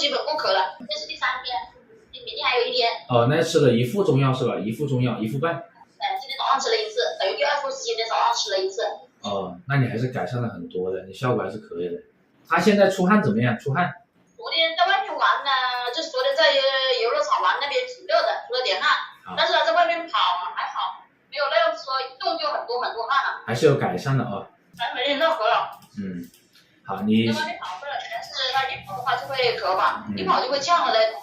基本不咳了。这是第3天，明天还有1天。哦，那吃了1副中药是吧？1副中药，1副半。今天早上吃了1次，等于第2副是今天早上吃了1次。哦，那你还是改善了很多的，你效果还是可以的。他现在出汗怎么样？出汗？昨天在外面玩呢，就是昨天在游乐场玩那边挺热的，出了点汗，但是在外面跑还好，没有那样说一动就很多汗了。还是有改善的哦。还没人那咳了。好，你在外面跑会了，可能是他一跑的话就会咳吧，一跑就会呛了那种。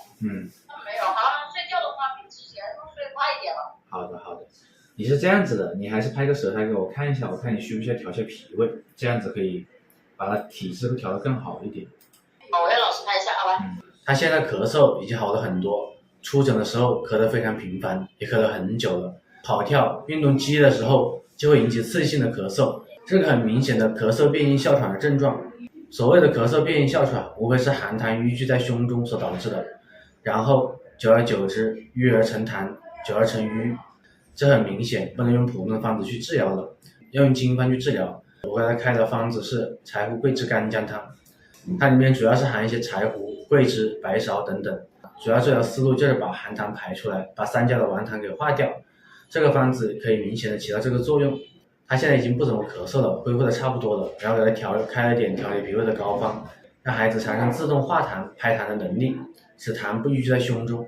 他没有，好像睡觉的话比之前都睡快一点了。好的，你是这样子的，你还是拍个舌苔给我看一下，我看你需不需要调些脾胃，这样子可以把它体质会调得更好一点。我让老师拍一下，好吧。他现在咳嗽已经好了很多，出诊的时候咳得非常频繁，也咳了很久了。跑跳、运动激烈的时候就会引起刺激性的咳嗽，这个很明显的咳嗽变异哮喘的症状。所谓的咳嗽变异哮喘，无非是寒痰淤聚在胸中所导致的，然后久而久之淤而成痰，久而成瘀，这很明显不能用普通的方子去治疗了，要用经方去治疗。我给他开的方子是柴胡桂枝干姜汤，它里面主要是含一些柴胡、桂枝、白芍等等，主要治疗思路就是把寒痰排出来，把三焦的顽痰给化掉。这个方子可以明显的起到这个作用。他现在已经不怎么咳嗽了，恢复的差不多了，然后给他开了点调理脾胃的膏方，让孩子产生自动化痰、排痰的能力，使痰不淤积在胸中。